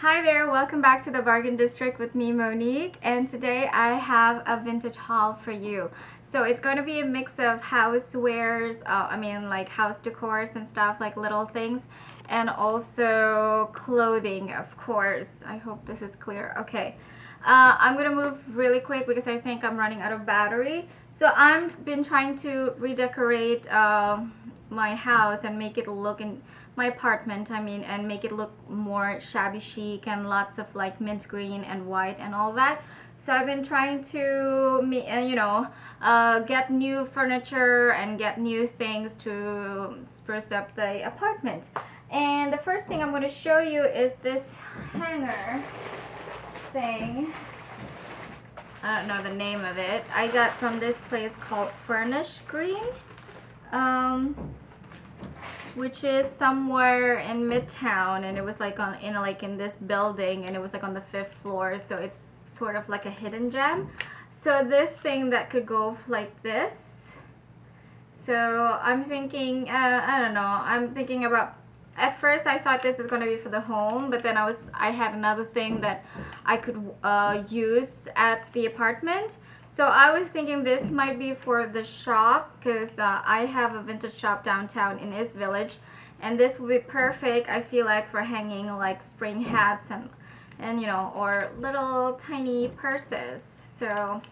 Hi there, welcome back to the Bargain District with me, Monique, and today I have a vintage haul for you. So it's going to be a mix of housewares, like house decors and stuff, like little things, and also clothing, of course. I hope this is clear. Okay. I'm going to move really quick because I think I'm running out of battery. So I've been trying to redecorate my house and make it look in my apartment, and make it look more shabby chic and lots of like mint green and white and all that. So I've been trying to get new furniture and get new things to spruce up the apartment. And the first thing I'm going to show you is this hanger thing. I don't know the name of it. I got from this place called Furnish Green, which is somewhere in Midtown, and it was like in this building, and it was like on the 5th floor, so it's sort of like a hidden gem. So this thing that could go like this. So I'm thinking, I don't know, I'm thinking about, at first I thought this is going to be for the home, but then I had another thing that I could use at the apartment. So I was thinking this might be for the shop, because I have a vintage shop downtown in East Village, and this would be perfect, I feel like, for hanging like spring hats and or little tiny purses. So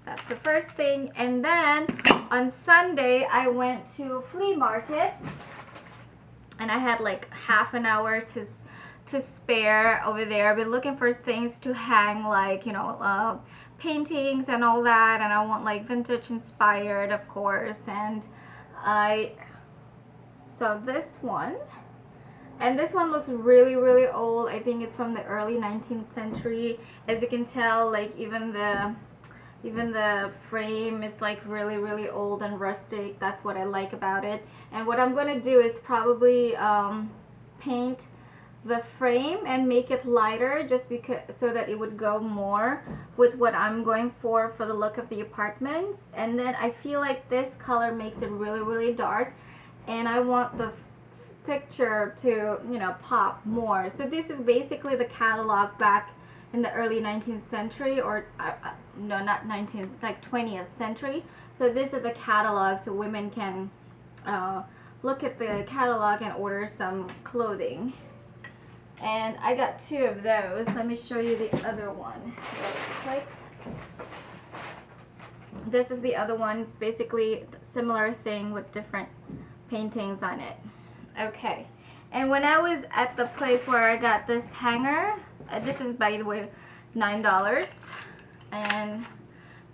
that's the first thing. And then on Sunday I went to flea market, and I had like half an hour to spare over there. I've been looking for things to hang, like paintings and all that, and I want like vintage inspired, of course. And I saw this one, and this one looks really old. I think it's from the early 19th century. As you can tell, like even the frame is like really old and rustic. That's what I like about it. And what I'm gonna do is probably paint the frame and make it lighter, just because, so that it would go more with what I'm going for the look of the apartments. And then I feel like this color makes it really dark, and I want the picture to pop more. So this is basically the catalog back in the early 19th century, or no, not 19th, like 20th century. So this is the catalog, so women can look at the catalog and order some clothing. And I got 2 of those. Let me show you the other one real quick. This is the other one. It's basically a similar thing with different paintings on it. Okay. And when I was at the place where I got this hanger, this is, by the way, $9, and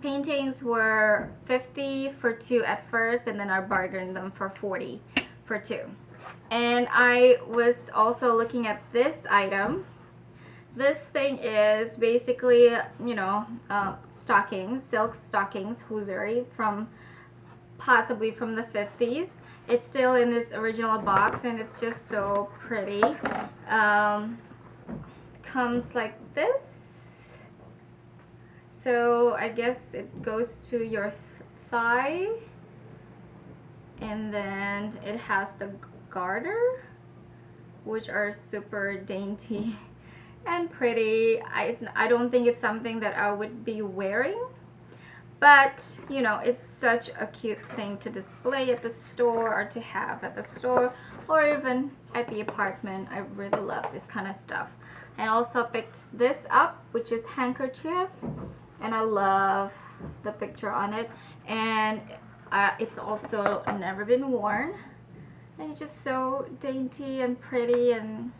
paintings were $50 for 2 at first, and then I bargained them for $40 for 2. And I was also looking at this item. This thing is basically, stockings, silk stockings, hosiery, possibly from the 50s. It's still in this original box, and it's just so pretty. Comes like this. So I guess it goes to your thigh, and then it has the garter, which are super dainty and pretty. I don't think it's something that I would be wearing, but it's such a cute thing to display at the store, or to have at the store, or even at the apartment. I really love this kind of stuff. And also picked this up, which is handkerchief, and I love the picture on it, and it's also never been worn, and it's just so dainty and pretty, and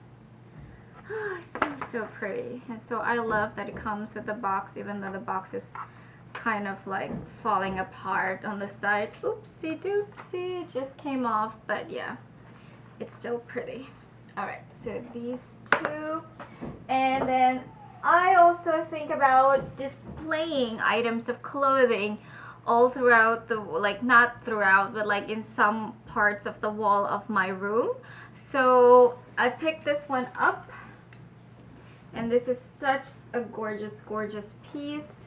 so pretty. And so I love that it comes with the box, even though the box is kind of like falling apart on the side. Oopsie doopsie, it just came off, but yeah, it's still pretty. Alright, so these 2. And then I also think about displaying items of clothing all throughout the, like, not throughout, but like in some parts of the wall of my room. So I picked this one up, and this is such a gorgeous piece.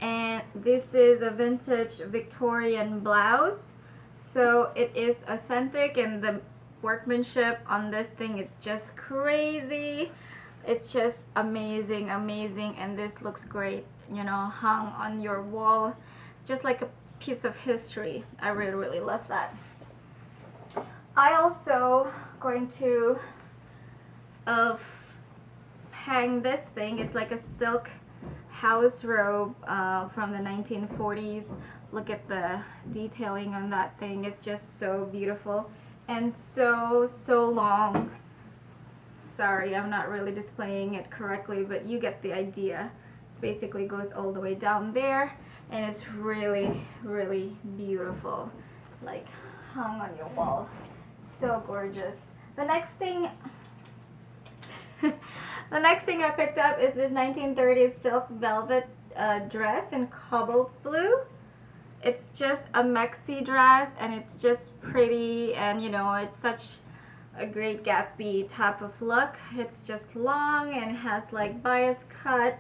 And this is a vintage Victorian blouse, so it is authentic, and the workmanship on this thing is just crazy. It's just amazing, amazing, and this looks great, you know, hung on your wall, just like a piece of history. I really, really love that. I also going to uh, hang this thing. It's like a silk house robe from the 1940s. Look at the detailing on that thing. It's just so beautiful and so long. Sorry, I'm not really displaying it correctly, but you get the idea. It basically goes all the way down there, and it's really, really beautiful, like hung on your wall. So gorgeous. The next thing the next thing I picked up is this 1930s silk velvet dress in cobalt blue. It's just a maxi dress, and it's just pretty, and you know, it's such a great Gatsby type of look. It's just long and has like bias cut.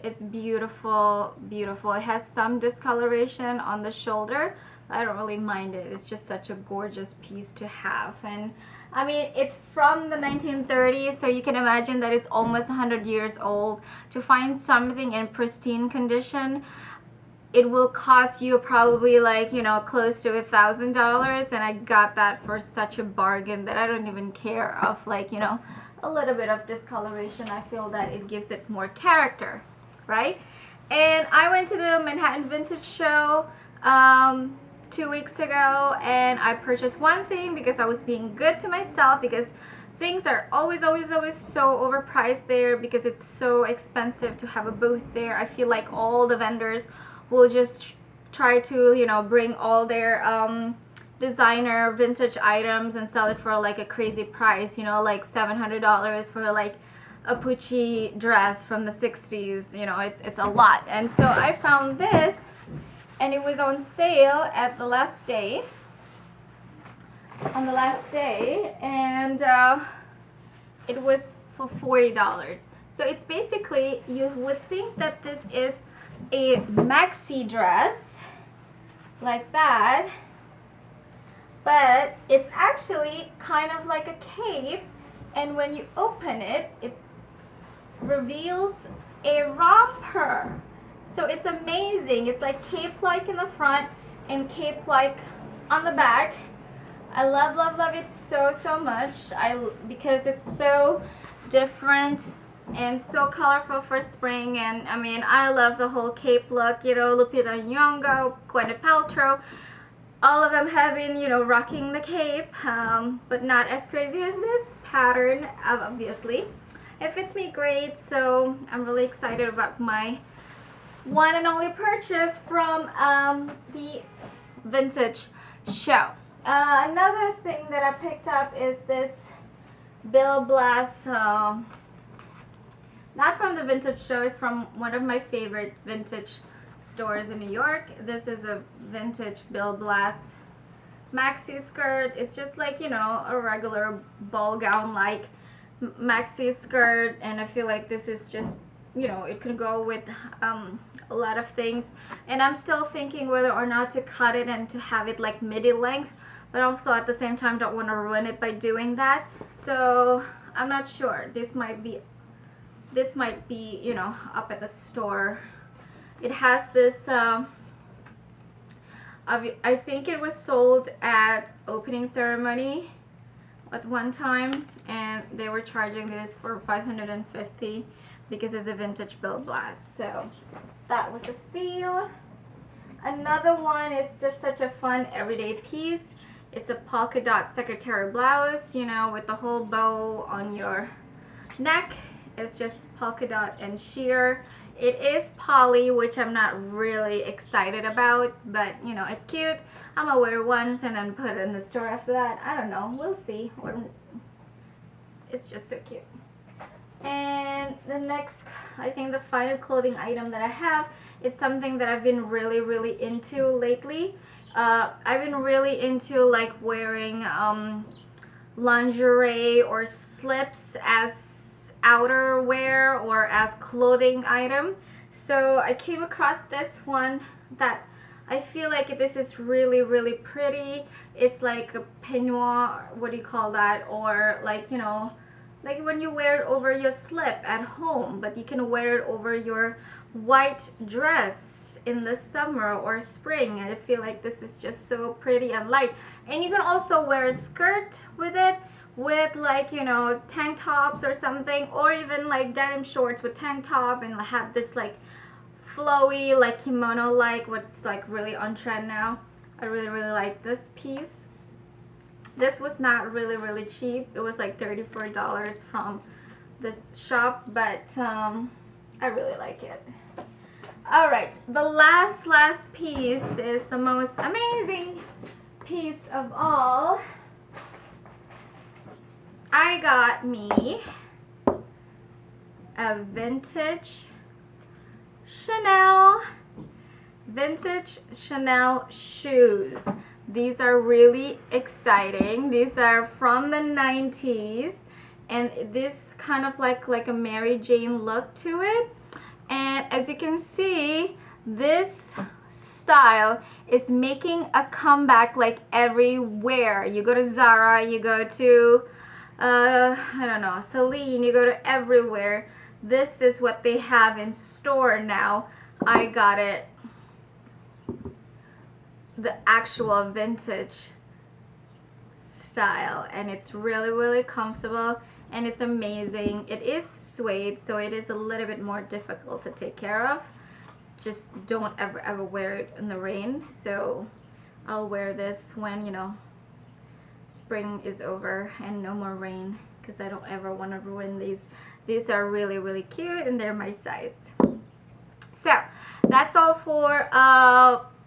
It's beautiful, beautiful. It has some discoloration on the shoulder. I don't really mind it. It's just such a gorgeous piece to have. And I mean, it's from the 1930s, so you can imagine that it's almost 100 years old. To find something in pristine condition, it will cost you probably like, you know, close to $1,000, and I got that for such a bargain that I don't even care of, like, you know, a little bit of discoloration. I feel that it gives it more character, right? And I went to the Manhattan Vintage Show 2 weeks ago, and I purchased one thing because I was being good to myself, because things are always so overpriced there because it's so expensive to have a booth there. I feel like all the vendors will just try to, you know, bring all their designer vintage items and sell it for like a crazy price, you know, like $700 for like a Pucci dress from the 60s. You know, it's a lot. And so I found this, and it was on sale at the last day, and it was for $40. So it's basically, you would think that this is a maxi dress like that, but it's actually kind of like a cape, and when you open it, it reveals a romper. So it's amazing. It's like cape-like in the front and cape-like on the back. I love it so much. Because it's so different and so colorful for spring. And I mean, I love the whole cape look, you know, Lupita Nyong'o, Gwyneth Paltrow, all of them have been, you know, rocking the cape, but not as crazy as this pattern, obviously. It fits me great, so I'm really excited about my one and only purchase from the vintage show. Another thing that I picked up is this Bill Blass, not from the vintage show, it's from one of my favorite vintage stores in New York. This is a vintage Bill Blass maxi skirt. It's just like, you know, a regular ball gown like maxi skirt, and I feel like this is just, you know, it could go with a lot of things, and I'm still thinking whether or not to cut it and to have it like midi length, but also at the same time don't want to ruin it by doing that. So I'm not sure. This might be, you know, up at the store. It has this I think it was sold at opening ceremony at one time, and they were charging this for $550 because it's a vintage Bill Blass. So that was a steal. Another one is just such a fun everyday piece. It's a polka dot secretary blouse, you know, with the whole bow on your neck. It's just polka dot and sheer. It is poly, which I'm not really excited about, but you know, it's cute. I'm gonna wear it once and then put it in the store after that. I don't know, we'll see. It's just so cute. And the next, I think the final clothing item that I have, it's something that I've been really into lately. I've been really into like wearing lingerie or slips as outerwear or as clothing item. So I came across this one that I feel like this is really pretty. It's like a peignoir, what do you call that, or like, you know, like when you wear it over your slip at home, but you can wear it over your white dress in the summer or spring. I feel like this is just so pretty and light. And you can also wear a skirt with it, with like, you know, tank tops or something, or even like denim shorts with tank top, and have this like flowy, like kimono, like what's like really on trend now. I really like this piece. This was not really cheap. It was like $34 from this shop, but I really like it. All right, the last piece is the most amazing piece of all. I got me a vintage Chanel shoes. These are really exciting. These are from the 90s, and this kind of like a Mary Jane look to it. And as you can see, this style is making a comeback like everywhere. You go to Zara, you go to I don't know, Celine, you go to everywhere. This is what they have in store now. I got it the actual vintage style, and it's really comfortable, and it's amazing. It is suede, so it is a little bit more difficult to take care of. Just don't ever wear it in the rain. So I'll wear this when, you know, spring is over and no more rain, because I don't ever want to ruin these. These are really cute, and they're my size. So that's all for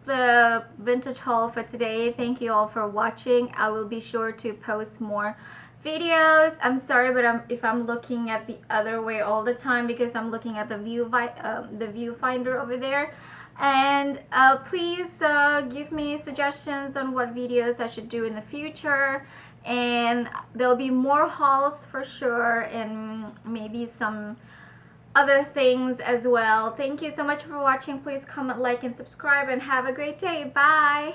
the vintage haul for today. Thank you all for watching. I will be sure to post more videos. I'm sorry, but if I'm looking at the other way all the time, because I'm looking at the viewfinder over there. And please give me suggestions on what videos I should do in the future, and there'll be more hauls for sure, and maybe some other things as well. Thank you so much for watching. Please comment, like, and subscribe, and have a great day. Bye.